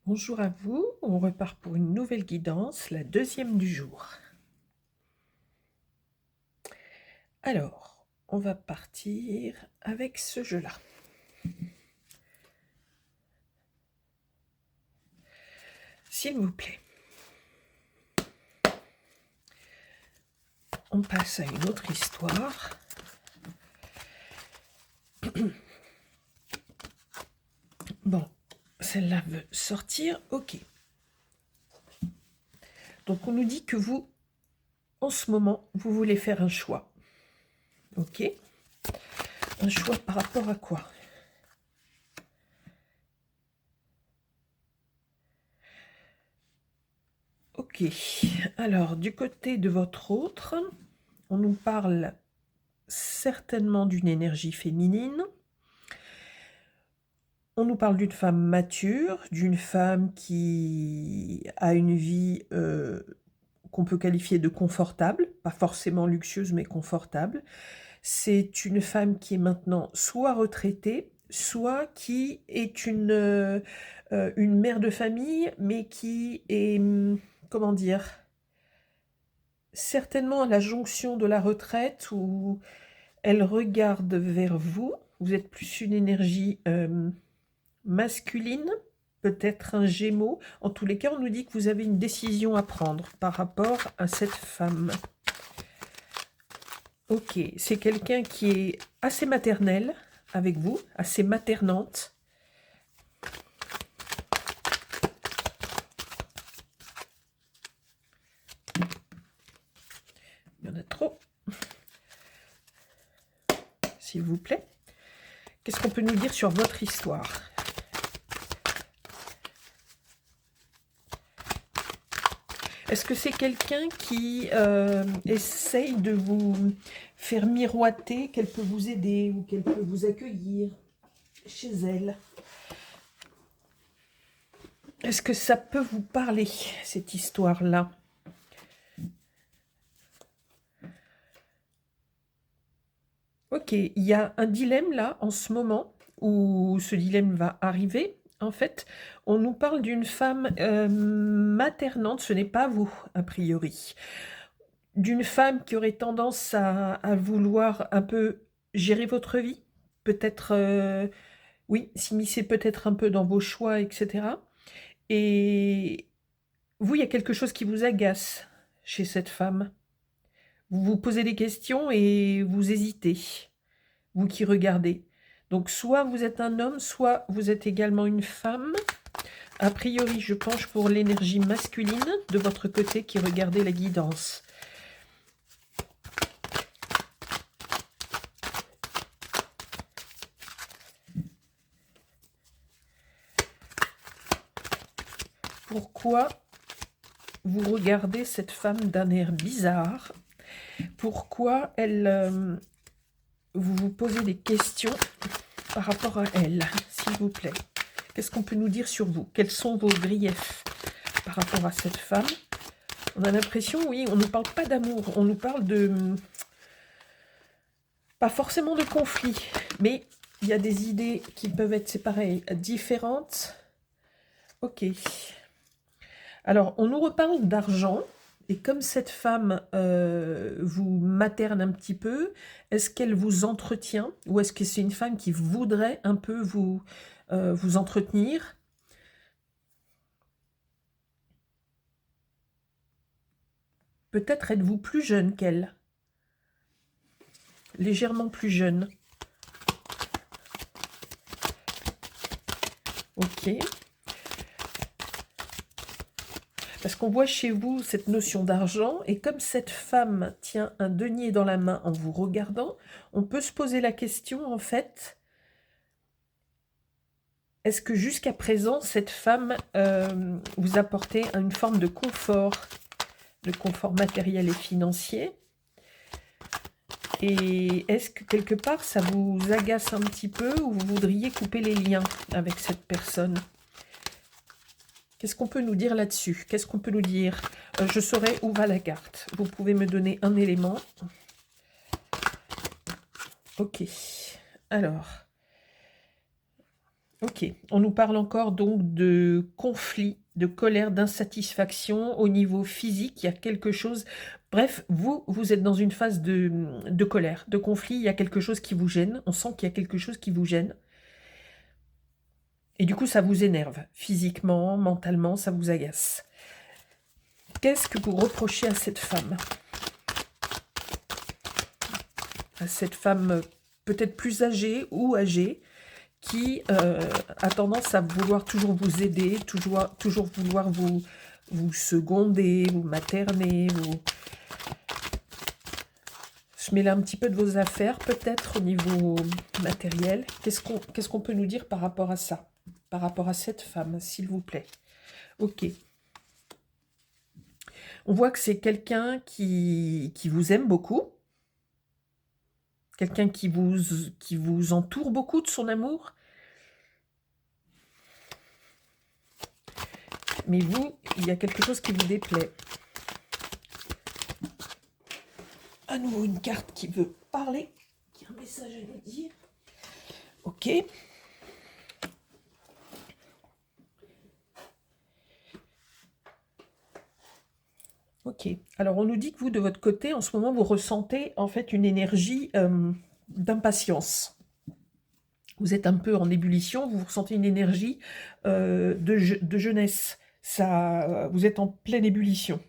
Bonjour à vous, on repart pour une nouvelle guidance, la deuxième du jour. Alors, on va partir avec ce jeu-là. S'il vous plaît. On passe à une autre histoire. Bon, celle-là veut sortir, ok. Donc on nous dit que vous, en ce moment, vous voulez faire un choix. Ok. Un choix par rapport à quoi? Ok. Alors, du côté de votre autre, on nous parle certainement d'une énergie féminine. On nous parle d'une femme mature, d'une femme qui a une vie qu'on peut qualifier de confortable, pas forcément luxueuse, mais confortable. C'est une femme qui est maintenant soit retraitée, soit qui est une mère de famille, mais qui est, comment dire, certainement à la jonction de la retraite où elle regarde vers vous. Vous êtes plus une énergie masculine, peut-être un Gémeaux. En tous les cas, on nous dit que vous avez une décision à prendre par rapport à cette femme. Ok, c'est quelqu'un qui est assez maternel avec vous, assez maternante. Il y en a trop. S'il vous plaît. Qu'est-ce qu'on peut nous dire sur votre histoire ? Est-ce que c'est quelqu'un qui essaye de vous faire miroiter qu'elle peut vous aider ou qu'elle peut vous accueillir chez elle? Est-ce que ça peut vous parler, cette histoire-là? Ok, il y a un dilemme là, en ce moment, où ce dilemme va arriver. En fait, on nous parle d'une femme maternante, ce n'est pas vous, a priori. D'une femme qui aurait tendance à vouloir un peu gérer votre vie, peut-être, oui, s'immiscer peut-être un peu dans vos choix, etc. Et vous, il y a quelque chose qui vous agace chez cette femme. Vous vous posez des questions et vous hésitez, vous qui regardez. Donc, soit vous êtes un homme, soit vous êtes également une femme. A priori, je penche pour l'énergie masculine de votre côté qui regardez la guidance. Pourquoi vous regardez cette femme d'un air bizarre? Pourquoi vous vous posez des questions par rapport à elle, s'il vous plaît? Qu'est-ce qu'on peut nous dire sur vous? Quels sont vos griefs par rapport à cette femme? On a l'impression, oui, on ne nous parle pas d'amour, on nous parle de... pas forcément de conflit, mais il y a des idées qui peuvent être séparées, différentes. Ok. Alors, on nous reparle d'argent, et comme cette femme vous materne un petit peu, est-ce qu'elle vous entretient, ou est-ce que c'est une femme qui voudrait un peu vous entretenir? Peut-être êtes-vous plus jeune qu'elle, légèrement plus jeune. Ok. Parce qu'on voit chez vous cette notion d'argent, et comme cette femme tient un denier dans la main en vous regardant, on peut se poser la question, en fait, est-ce que jusqu'à présent, cette femme vous apportait une forme de confort matériel et financier? Et est-ce que quelque part, ça vous agace un petit peu, ou vous voudriez couper les liens avec cette personne? Qu'est-ce qu'on peut nous dire là-dessus? Qu'est-ce qu'on peut nous dire? Je saurai où va la carte. Vous pouvez me donner un élément. Ok. Alors, Ok, on nous parle encore donc de conflit, de colère, d'insatisfaction au niveau physique. Il y a quelque chose. Bref, vous êtes dans une phase de colère, de conflit. Il y a quelque chose qui vous gêne. On sent qu'il y a quelque chose qui vous gêne. Et du coup, ça vous énerve. Physiquement, mentalement, ça vous agace. Qu'est-ce que vous reprochez à cette femme? À cette femme peut-être plus âgée ou âgée, qui a tendance à vouloir toujours vous aider, toujours vouloir vous seconder, vous materner, se mêler un petit peu de vos affaires, peut-être au niveau matériel. Qu'est-ce qu'on peut nous dire par rapport à ça? Par rapport à cette femme, s'il vous plaît. Ok. On voit que c'est quelqu'un qui vous aime beaucoup. Quelqu'un qui vous entoure beaucoup de son amour. Mais vous, il y a quelque chose qui vous déplaît. À nouveau une carte qui veut parler, qui a un message à nous dire. Ok. Ok. Alors on nous dit que vous, de votre côté, en ce moment, vous ressentez en fait une énergie d'impatience. Vous êtes un peu en ébullition, vous ressentez une énergie de jeunesse. Ça, vous êtes en pleine ébullition.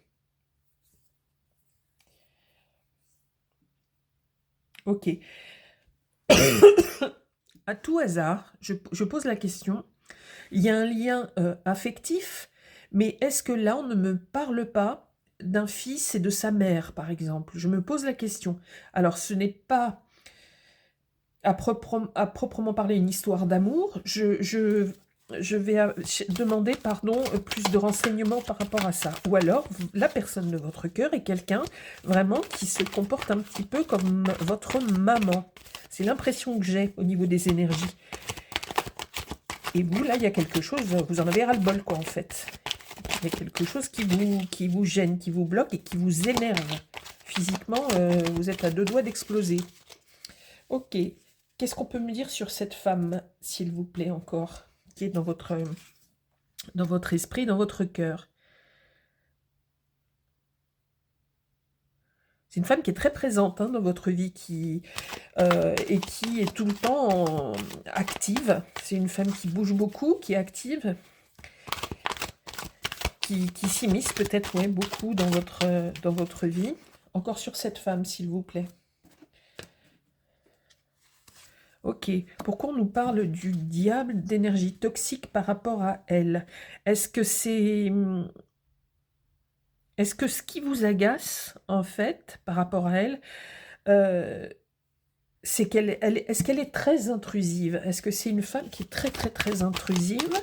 Ok. À tout hasard, je pose la question, il y a un lien affectif, mais est-ce que là, on ne me parle pas d'un fils et de sa mère, par exemple? Je me pose la question. Alors, ce n'est pas à proprement parler une histoire d'amour. Je vais demander pardon, plus de renseignements par rapport à ça. Ou alors, la personne de votre cœur est quelqu'un vraiment qui se comporte un petit peu comme votre maman. C'est l'impression que j'ai au niveau des énergies. Et vous, là, il y a quelque chose, vous en avez ras-le-bol, quoi, en fait. Il y a quelque chose qui vous gêne, qui vous bloque et qui vous énerve. Physiquement, vous êtes à deux doigts d'exploser. Ok. Qu'est-ce qu'on peut me dire sur cette femme, s'il vous plaît, encore, qui est dans votre esprit, dans votre cœur? C'est une femme qui est très présente dans votre vie et qui est tout le temps active. C'est une femme qui bouge beaucoup, qui est active, qui s'immisce peut-être beaucoup dans votre vie. Encore sur cette femme, s'il vous plaît. Ok. Pourquoi on nous parle du diable, d'énergie toxique par rapport à elle? Est-ce que ce qui vous agace, en fait, par rapport à elle, c'est est-ce qu'elle est très intrusive? Est-ce que c'est une femme qui est très, très, très intrusive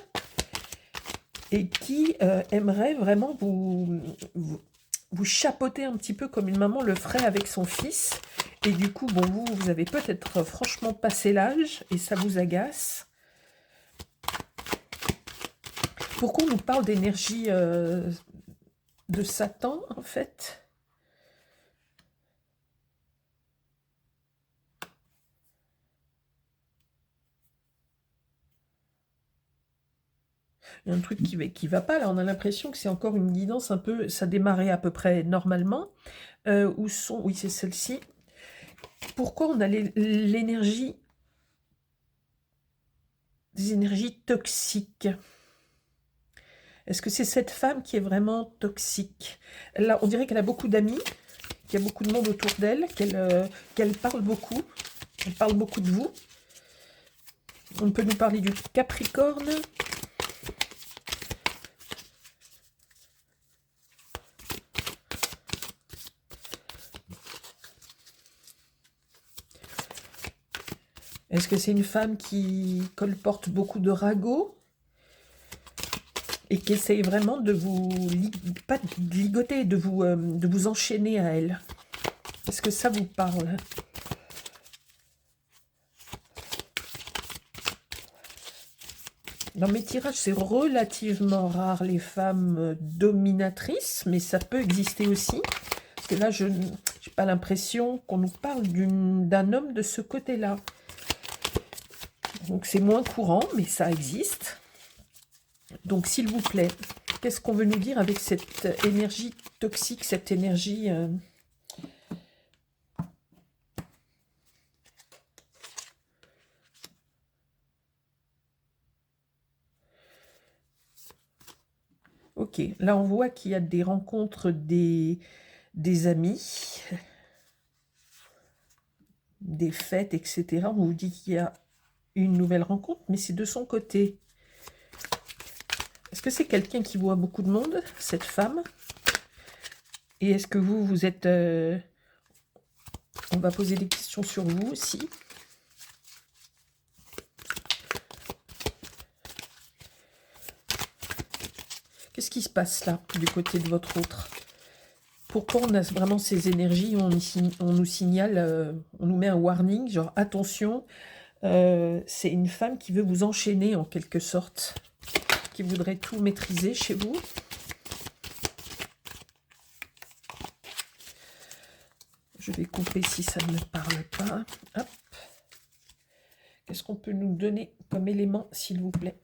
et qui aimerait vraiment vous chapeauter un petit peu comme une maman le ferait avec son fils? Et du coup, bon, vous avez peut-être franchement passé l'âge et ça vous agace. Pourquoi on nous parle d'énergie de Satan, en fait? Il y a un truc qui va pas, là. On a l'impression que c'est encore une guidance un peu... Ça démarrait à peu près normalement. Oui, c'est celle-ci. Pourquoi on a l'énergie... des énergies toxiques? Est-ce que c'est cette femme qui est vraiment toxique? Là, on dirait qu'elle a beaucoup d'amis, qu'il y a beaucoup de monde autour d'elle, qu'elle parle beaucoup. Elle parle beaucoup de vous. On peut nous parler du Capricorne. Est-ce que c'est une femme qui colporte beaucoup de ragots et qui essaye vraiment de vous, pas de ligoter, de vous enchaîner à elle? Est-ce que ça vous parle? Dans mes tirages, c'est relativement rare les femmes dominatrices, mais ça peut exister aussi. Parce que là, je n'ai pas l'impression qu'on nous parle d'un homme de ce côté-là. Donc c'est moins courant, mais ça existe. Donc s'il vous plaît, qu'est-ce qu'on veut nous dire avec cette énergie toxique, cette énergie... Ok, là on voit qu'il y a des rencontres des amis, des fêtes, etc. On vous dit qu'il y a une nouvelle rencontre, mais c'est de son côté. Est-ce que c'est quelqu'un qui voit beaucoup de monde, cette femme? Et est-ce que vous êtes... On va poser des questions sur vous aussi. Qu'est-ce qui se passe là, du côté de votre autre? Pourquoi on a vraiment ces énergies, on nous signale, on nous met un warning, genre attention, c'est une femme qui veut vous enchaîner en quelque sorte, qui voudrait tout maîtriser chez vous. Je vais couper si ça ne me parle pas. Hop. Qu'est-ce qu'on peut nous donner comme élément, s'il vous plaît?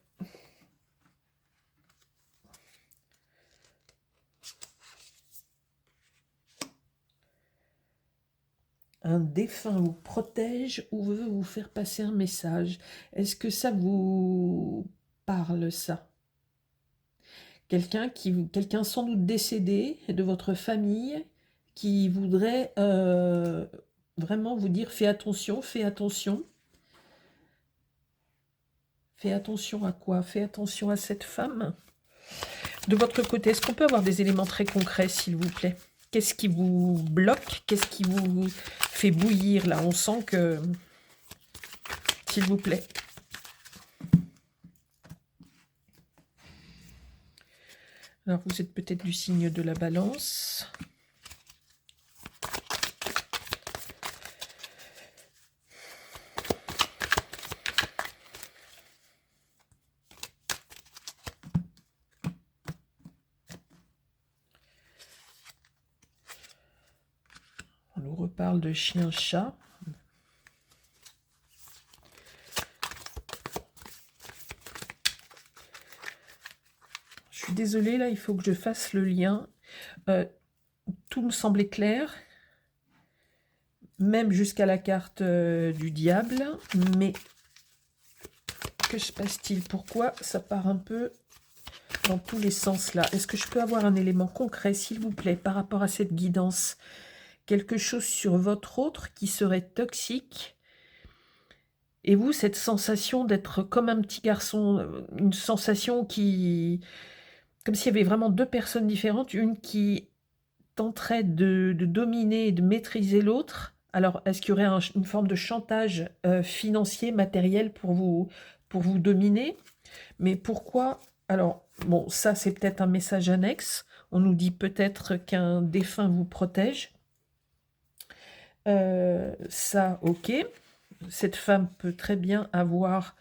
Un défunt vous protège ou veut vous faire passer un message. Est-ce que ça vous parle, ça? Quelqu'un sans doute décédé de votre famille qui voudrait vraiment vous dire fais attention, fais attention. Fais attention à quoi? Fais attention à cette femme. De votre côté, est-ce qu'on peut avoir des éléments très concrets, s'il vous plaît? Qu'est-ce qui vous bloque? Qu'est-ce qui vous fait bouillir, là? On sent que... S'il vous plaît. Alors, vous êtes peut-être du signe de la Balance. On nous reparle de chien-chat. Je suis désolée, là, il faut que je fasse le lien. Tout me semblait clair, même jusqu'à la carte du diable, mais que se passe-t-il? Pourquoi ça part un peu dans tous les sens là? Est-ce que je peux avoir un élément concret, s'il vous plaît, par rapport à cette guidance? Quelque chose sur votre autre qui serait toxique, et vous, cette sensation d'être comme un petit garçon, une sensation qui... Comme s'il y avait vraiment deux personnes différentes, une qui tenterait de dominer et de maîtriser l'autre. Alors, est-ce qu'il y aurait une forme de chantage financier, matériel pour vous dominer? Mais pourquoi? Alors, bon, ça, c'est peut-être un message annexe. On nous dit peut-être qu'un défunt vous protège. Ça, ok. Cette femme peut très bien avoir...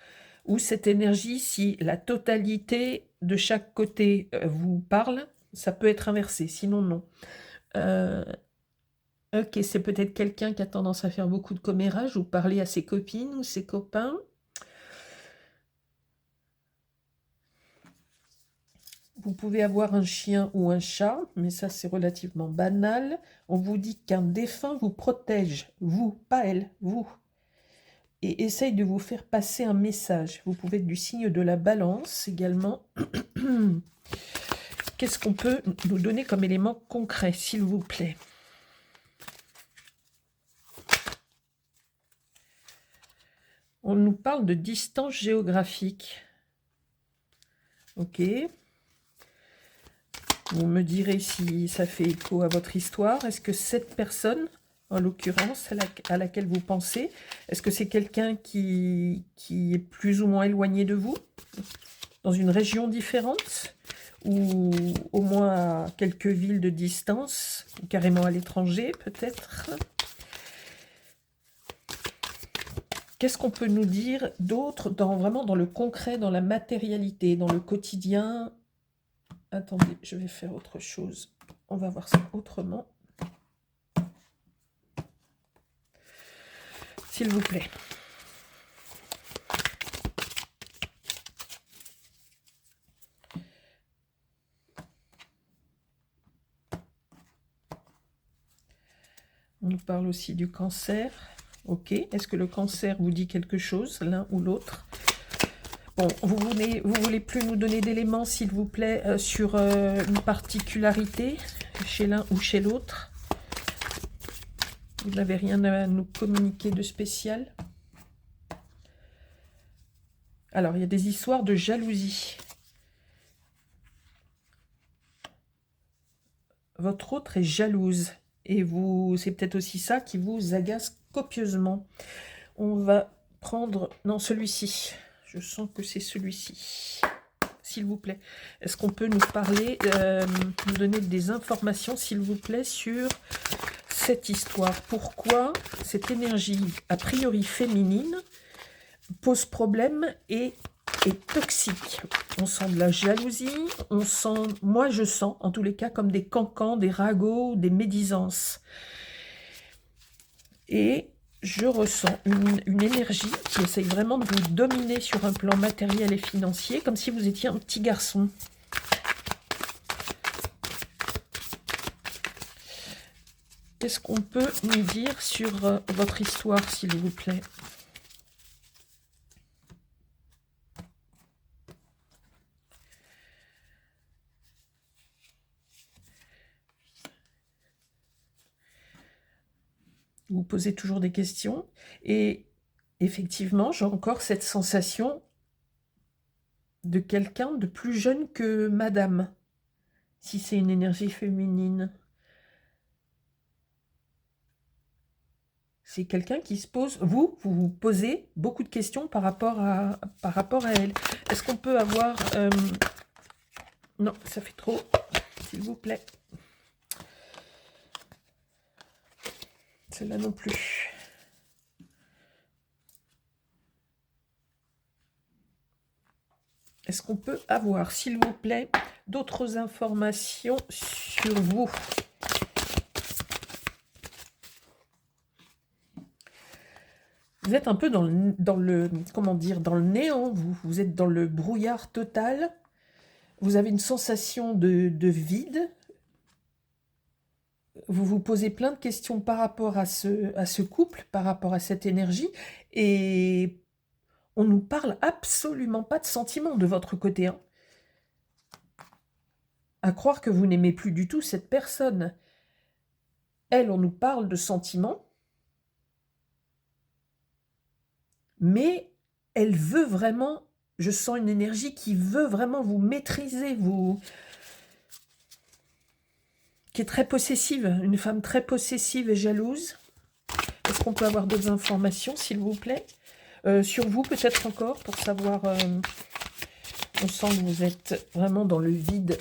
Ou cette énergie, si la totalité de chaque côté vous parle, ça peut être inversé, sinon non. Ok, c'est peut-être quelqu'un qui a tendance à faire beaucoup de commérage ou parler à ses copines ou ses copains. Vous pouvez avoir un chien ou un chat, mais ça c'est relativement banal. On vous dit qu'un défunt vous protège, vous, pas elle, vous. Et essaye de vous faire passer un message. Vous pouvez être du signe de la Balance également. Qu'est-ce qu'on peut nous donner comme élément concret, s'il vous plaît? On nous parle de distance géographique. Ok. Vous me direz si ça fait écho à votre histoire. Est-ce que cette personne, en l'occurrence, à laquelle vous pensez, est-ce que c'est quelqu'un qui est plus ou moins éloigné de vous, dans une région différente, ou au moins à quelques villes de distance, ou carrément à l'étranger peut-être? Qu'est-ce qu'on peut nous dire d'autre, vraiment dans le concret, dans la matérialité, dans le quotidien? Attendez, je vais faire autre chose. On va voir ça autrement. S'il vous plaît. On nous parle aussi du cancer. Ok, est-ce que le cancer vous dit quelque chose, l'un ou l'autre? Bon, vous voulez plus nous donner d'éléments, s'il vous plaît, sur une particularité chez l'un ou chez l'autre? Vous n'avez rien à nous communiquer de spécial? Alors, il y a des histoires de jalousie. Votre autre est jalouse. Et vous, c'est peut-être aussi ça qui vous agace copieusement. On va prendre... Non, celui-ci. Je sens que c'est celui-ci. S'il vous plaît. Est-ce qu'on peut nous parler, nous donner des informations, s'il vous plaît, sur cette histoire? Pourquoi cette énergie, a priori féminine, pose problème et est toxique? On sent de la jalousie, on sent, moi je sens, en tous les cas, comme des cancans, des ragots, des médisances. Et je ressens une énergie qui essaye vraiment de vous dominer sur un plan matériel et financier, comme si vous étiez un petit garçon. Qu'est-ce qu'on peut nous dire sur votre histoire, s'il vous plaît? Vous posez toujours des questions. Et effectivement, j'ai encore cette sensation de quelqu'un de plus jeune que madame, si c'est une énergie féminine. C'est quelqu'un qui se pose... Vous vous posez beaucoup de questions par rapport à elle. Est-ce qu'on peut avoir... Non, ça fait trop, s'il vous plaît. Celle-là non plus. Est-ce qu'on peut avoir, s'il vous plaît, d'autres informations sur vous? Vous êtes un peu dans le comment dire, dans le néant, vous êtes dans le brouillard total. Vous avez une sensation de vide. Vous vous posez plein de questions par rapport à ce couple, par rapport à cette énergie, et on nous parle absolument pas de sentiments de votre côté, hein. À croire que vous n'aimez plus du tout cette personne. Elle, on nous parle de sentiments, mais elle veut vraiment, je sens une énergie qui veut vraiment vous maîtriser, qui est très possessive, une femme très possessive et jalouse. Est-ce qu'on peut avoir d'autres informations, s'il vous plaît, sur vous peut-être encore, pour savoir... on sent que vous êtes vraiment dans le vide.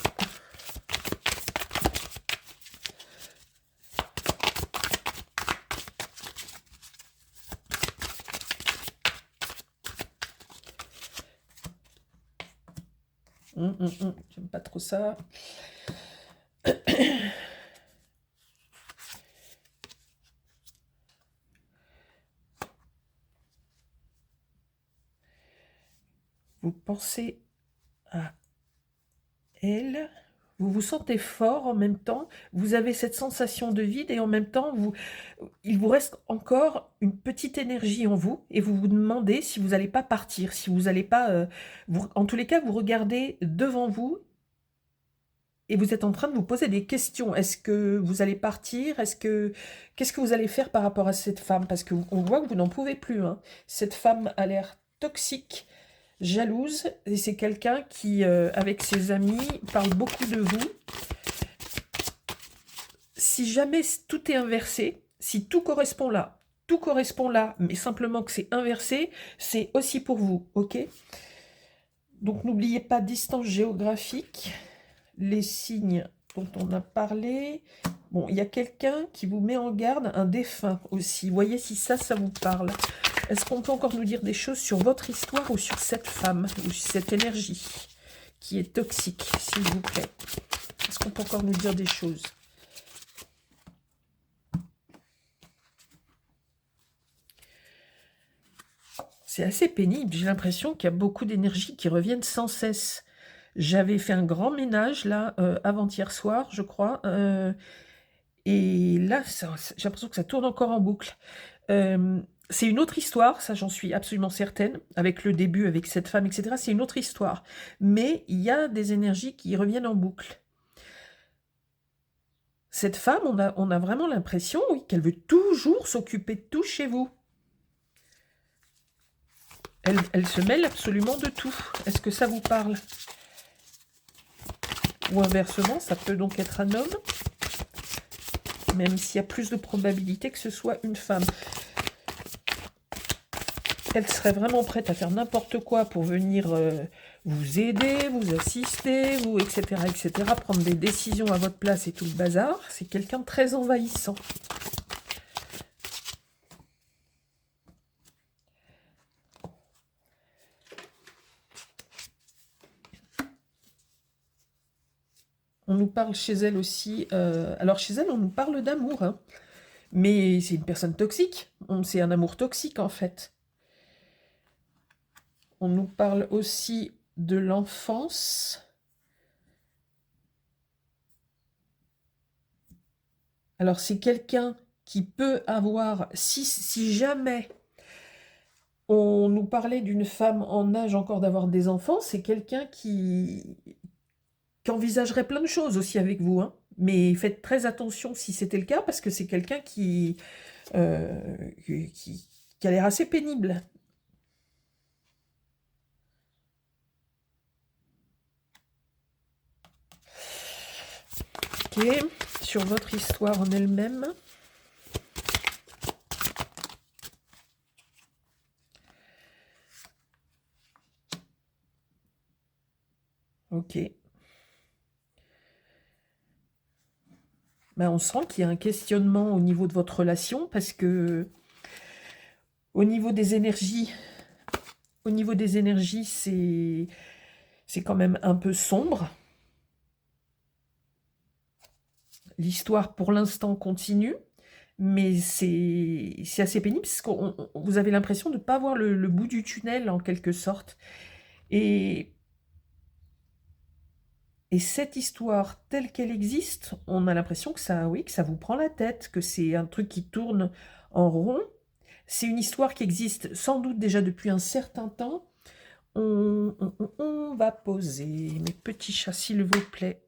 J'aime pas trop ça. Vous pensez à elle, vous vous sentez fort en même temps, vous avez cette sensation de vide et en même temps, il vous reste encore une petite énergie en vous et vous vous demandez si vous n'allez pas partir, si vous n'allez pas... en tous les cas, vous regardez devant vous et vous êtes en train de vous poser des questions. Est-ce que vous allez partir? Qu'est-ce que vous allez faire par rapport à cette femme? Parce qu'on voit que vous n'en pouvez plus, hein. Cette femme a l'air toxique, jalouse, et c'est quelqu'un qui, avec ses amis, parle beaucoup de vous. Si jamais tout est inversé, si tout correspond là, mais simplement que c'est inversé, c'est aussi pour vous, ok? Donc n'oubliez pas, distance géographique, les signes dont on a parlé. Bon, il y a quelqu'un qui vous met en garde, un défunt aussi. Voyez si ça vous parle. Est-ce qu'on peut encore nous dire des choses sur votre histoire ou sur cette femme, ou sur cette énergie qui est toxique, s'il vous plaît? Est-ce qu'on peut encore nous dire des choses? C'est assez pénible, j'ai l'impression qu'il y a beaucoup d'énergie qui reviennent sans cesse. J'avais fait un grand ménage, là, avant-hier soir, je crois, Et là, j'ai l'impression que ça tourne encore en boucle. C'est une autre histoire, ça j'en suis absolument certaine, avec le début, avec cette femme, etc. C'est une autre histoire. Mais il y a des énergies qui reviennent en boucle. Cette femme, on a vraiment l'impression, oui, qu'elle veut toujours s'occuper de tout chez vous. Elle se mêle absolument de tout. Est-ce que ça vous parle? Ou inversement, ça peut donc être un homme, même s'il y a plus de probabilité que ce soit une femme. Elle serait vraiment prête à faire n'importe quoi pour venir vous aider, vous assister, vous, etc., etc., prendre des décisions à votre place et tout le bazar. C'est quelqu'un de très envahissant. On nous parle chez elle aussi... alors chez elle, on nous parle d'amour, hein, mais c'est une personne toxique. C'est un amour toxique, en fait. On nous parle aussi de l'enfance. Alors, c'est quelqu'un qui peut avoir... Si jamais on nous parlait d'une femme en âge encore d'avoir des enfants, c'est quelqu'un qui envisagerait plein de choses aussi avec vous, hein. Mais faites très attention si c'était le cas, parce que c'est quelqu'un euh, qui a l'air assez pénible. Ok, sur votre histoire en elle-même. Ok. Ben, on sent qu'il y a un questionnement au niveau de votre relation, parce que au niveau des énergies, c'est quand même un peu sombre. L'histoire, pour l'instant, continue, mais c'est assez pénible, parce que vous avez l'impression de ne pas voir le bout du tunnel, en quelque sorte. Et cette histoire, telle qu'elle existe, on a l'impression que ça, oui, que ça vous prend la tête, que c'est un truc qui tourne en rond. C'est une histoire qui existe sans doute déjà depuis un certain temps. On va poser. Mes petits chats, s'il vous plaît,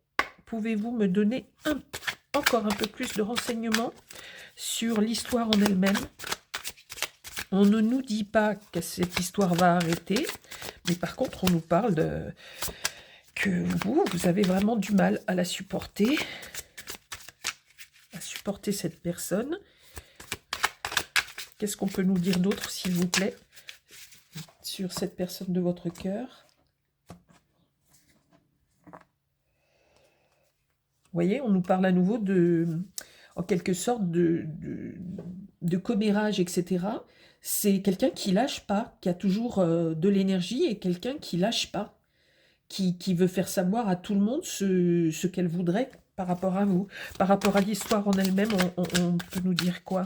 pouvez-vous me donner encore un peu plus de renseignements sur l'histoire en elle-même? On ne nous dit pas que cette histoire va arrêter, mais par contre, on nous parle que vous avez vraiment du mal à la supporter, cette personne. Qu'est-ce qu'on peut nous dire d'autre, s'il vous plaît, sur cette personne de votre cœur? Vous voyez, on nous parle à nouveau en quelque sorte, de commérage, etc. C'est quelqu'un qui lâche pas, qui a toujours de l'énergie, et quelqu'un qui lâche pas, qui veut faire savoir à tout le monde ce qu'elle voudrait par rapport à vous. Par rapport à l'histoire en elle-même, on peut nous dire quoi?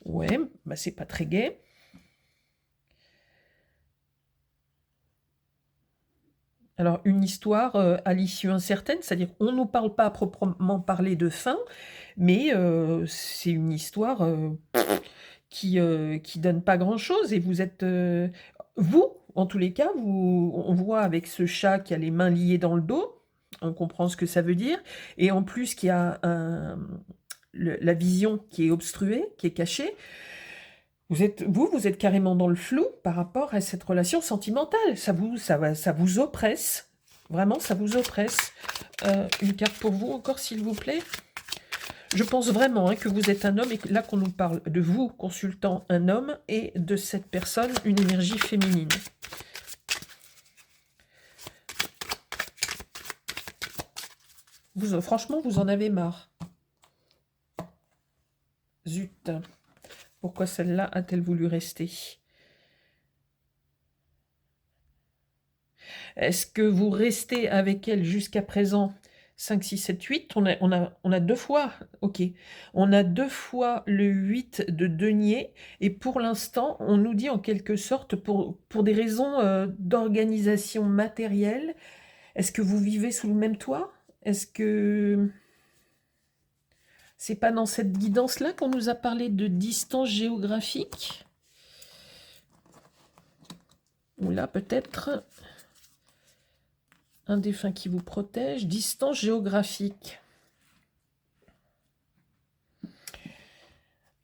Ouais, bah c'est pas très gai. Alors, une histoire à l'issue incertaine, c'est-à-dire on ne nous parle pas à proprement parler de fin, mais c'est une histoire qui donne pas grand-chose. Et vous êtes... vous, en tous les cas, on voit avec ce chat qui a les mains liées dans le dos, on comprend ce que ça veut dire, et en plus qu'il y a la vision qui est obstruée, qui est cachée. Vous êtes carrément dans le flou par rapport à cette relation sentimentale. Ça vous oppresse. Vraiment, ça vous oppresse. Une carte pour vous encore, s'il vous plaît. Je pense vraiment, hein, que vous êtes un homme, et que là qu'on nous parle de vous, consultant un homme, et de cette personne, une énergie féminine. Franchement, vous en avez marre. Zut. Pourquoi celle-là a-t-elle voulu rester? Est-ce que vous restez avec elle jusqu'à présent 5, 6, 7, 8. On a 2 fois, ok. On a 2 fois le 8 de denier. Et pour l'instant, on nous dit en quelque sorte, pour des raisons d'organisation matérielle, est-ce que vous vivez sous le même toit? Est-ce que c'est pas dans cette guidance-là qu'on nous a parlé de distance géographique? Ou là, peut-être un défunt qui vous protège, distance géographique.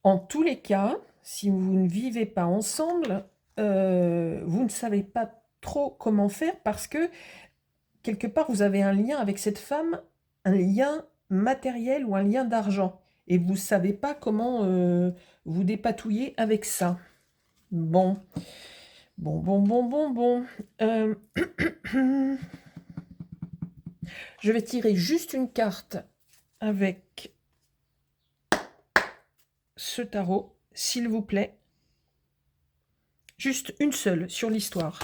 En tous les cas, si vous ne vivez pas ensemble, vous ne savez pas trop comment faire parce que quelque part, vous avez un lien avec cette femme, un lien matériel ou un lien d'argent. Et vous ne savez pas comment vous dépatouiller avec ça. Bon. Bon. Je vais tirer juste une carte avec ce tarot, s'il vous plaît. Juste une seule sur l'histoire.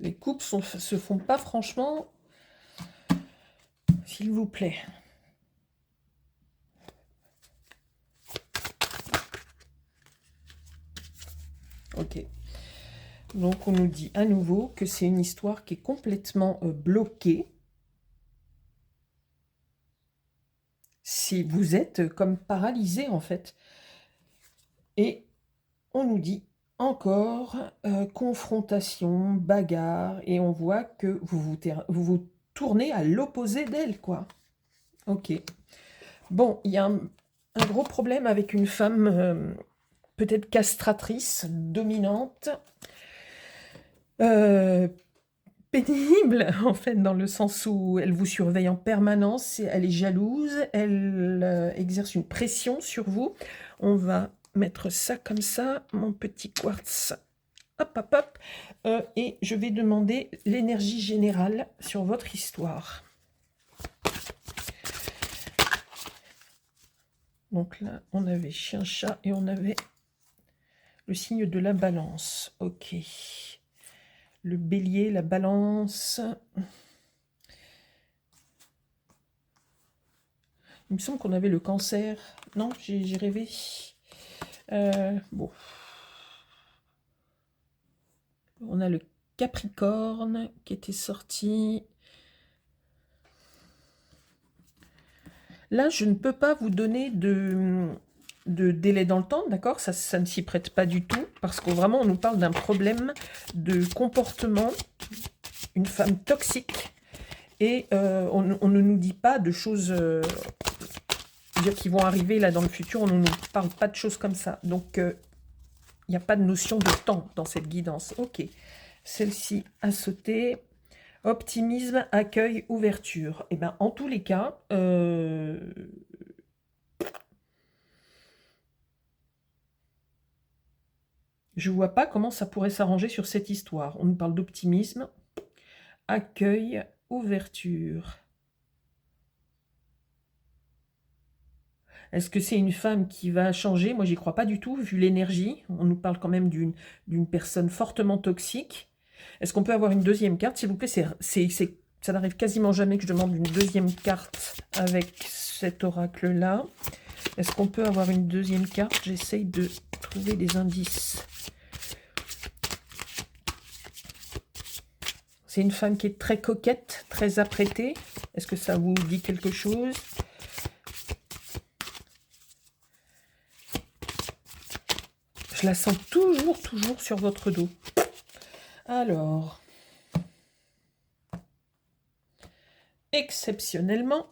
Les coupes se font pas franchement, s'il vous plaît. Ok. Donc on nous dit à nouveau que c'est une histoire qui est complètement bloquée. Si vous êtes comme paralysé en fait. Et on nous dit encore confrontation, bagarre, et on voit que vous tournez à l'opposé d'elle, quoi. Ok. Bon, il y a un gros problème avec une femme peut-être castratrice, dominante, pénible, en fait, dans le sens où elle vous surveille en permanence, elle est jalouse, elle exerce une pression sur vous. On va mettre ça comme ça, mon petit quartz. Hop. Et je vais demander l'énergie générale sur votre histoire. Donc là, on avait chien-chat et on avait le signe de la balance. Ok. Le bélier, la balance. Il me semble qu'on avait le cancer. Non, j'ai rêvé. Bon. On a le Capricorne qui était sorti. Là, je ne peux pas vous donner de délai dans le temps, d'accord? Ça ne s'y prête pas du tout, parce que vraiment, on nous parle d'un problème de comportement, une femme toxique, et on ne nous dit pas de choses qui vont arriver là dans le futur, on ne nous parle pas de choses comme ça. Donc, il n'y a pas de notion de temps dans cette guidance. Ok, celle-ci a sauté. Optimisme, accueil, ouverture. Et bien, en tous les cas, je ne vois pas comment ça pourrait s'arranger sur cette histoire. On nous parle d'optimisme, accueil, ouverture. Est-ce que c'est une femme qui va changer? Moi, j'y crois pas du tout, vu l'énergie. On nous parle quand même d'une personne fortement toxique. Est-ce qu'on peut avoir une deuxième carte, s'il vous plaît? Ça n'arrive quasiment jamais que je demande une deuxième carte avec cet oracle-là. Est-ce qu'on peut avoir une deuxième carte? J'essaye de trouver des indices. C'est une femme qui est très coquette, très apprêtée. Est-ce que ça vous dit quelque chose? Je la sens toujours sur votre dos. Alors, exceptionnellement,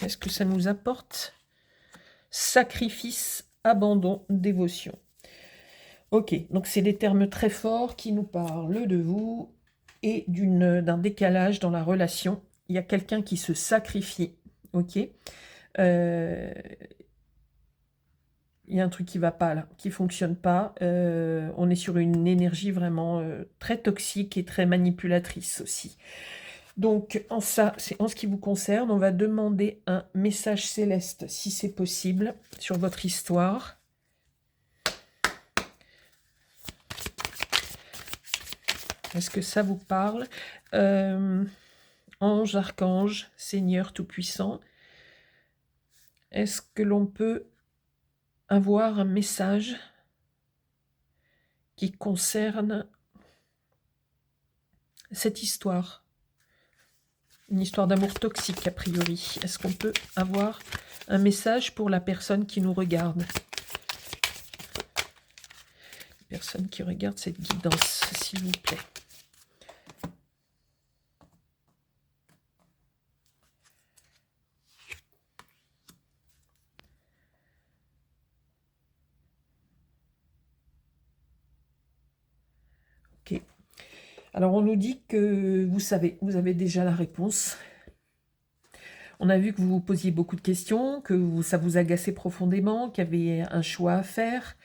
est-ce que ça nous apporte sacrifice, abandon, dévotion? Ok, donc c'est des termes très forts qui nous parlent de vous et d'un décalage dans la relation. Il y a quelqu'un qui se sacrifie, ok? il y a un truc qui va pas là, qui fonctionne pas. On est sur une énergie vraiment très toxique et très manipulatrice aussi. Donc, c'est en ce qui vous concerne. On va demander un message céleste, si c'est possible, sur votre histoire. Est-ce que ça vous parle? Ange, archange, Seigneur Tout-Puissant. Est-ce que l'on peut avoir un message qui concerne cette histoire? Une histoire d'amour toxique, a priori. Est-ce qu'on peut avoir un message pour la personne qui nous regarde? Personne qui regarde cette guidance, s'il vous plaît. Ok. Alors, on nous dit que vous savez, vous avez déjà la réponse. On a vu que vous vous posiez beaucoup de questions, que ça vous agaçait profondément, qu'il y avait un choix à faire.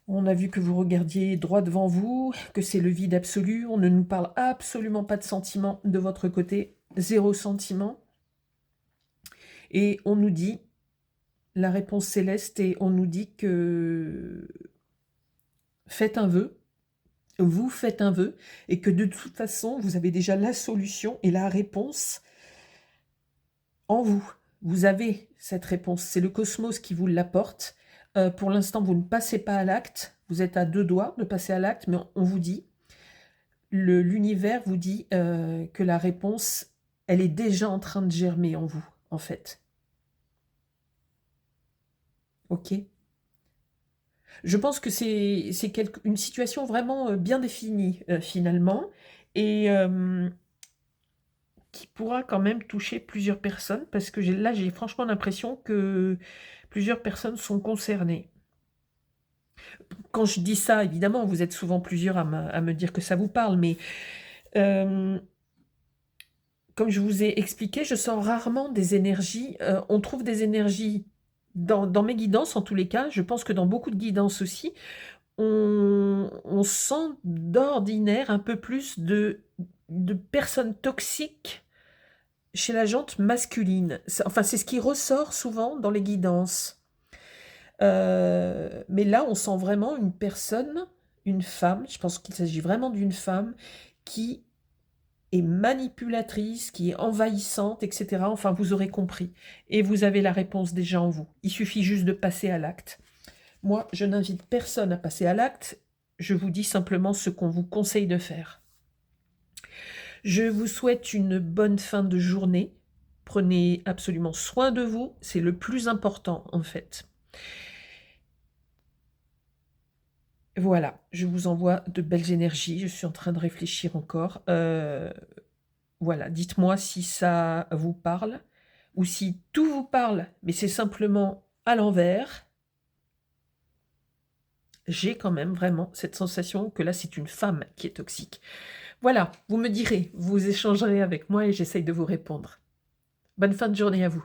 On a vu que vous regardiez droit devant vous, que c'est le vide absolu. On ne nous parle absolument pas de sentiments de votre côté, 0 sentiment. Et on nous dit la réponse céleste et on nous dit que faites un vœu, vous faites un vœu et que de toute façon, vous avez déjà la solution et la réponse en vous. Vous avez cette réponse, c'est le cosmos qui vous l'apporte. Pour l'instant, vous ne passez pas à l'acte, vous êtes à 2 doigts de passer à l'acte, mais on vous dit, l'univers vous dit que la réponse, elle est déjà en train de germer en vous, en fait. Ok? Je pense que c'est une situation vraiment bien définie, finalement, et qui pourra quand même toucher plusieurs personnes, parce que là, j'ai franchement l'impression que plusieurs personnes sont concernées. Quand je dis ça, évidemment, vous êtes souvent plusieurs à me dire que ça vous parle, mais comme je vous ai expliqué, je sens rarement des énergies. On trouve des énergies dans mes guidances, en tous les cas. Je pense que dans beaucoup de guidances aussi, on sent d'ordinaire un peu plus de personnes toxiques chez la jante masculine. Enfin, c'est ce qui ressort souvent dans les guidances. Mais là, on sent vraiment une personne, une femme, je pense qu'il s'agit vraiment d'une femme qui est manipulatrice, qui est envahissante, etc. Enfin, vous aurez compris. Et vous avez la réponse déjà en vous. Il suffit juste de passer à l'acte. Moi, je n'invite personne à passer à l'acte. Je vous dis simplement ce qu'on vous conseille de faire. Je vous souhaite une bonne fin de journée. Prenez absolument soin de vous. C'est le plus important, en fait. Voilà, je vous envoie de belles énergies. Je suis en train de réfléchir encore. Voilà, dites-moi si ça vous parle ou si tout vous parle, mais c'est simplement à l'envers. J'ai quand même vraiment cette sensation que là, c'est une femme qui est toxique. Voilà, vous me direz, vous échangerez avec moi et j'essaye de vous répondre. Bonne fin de journée à vous.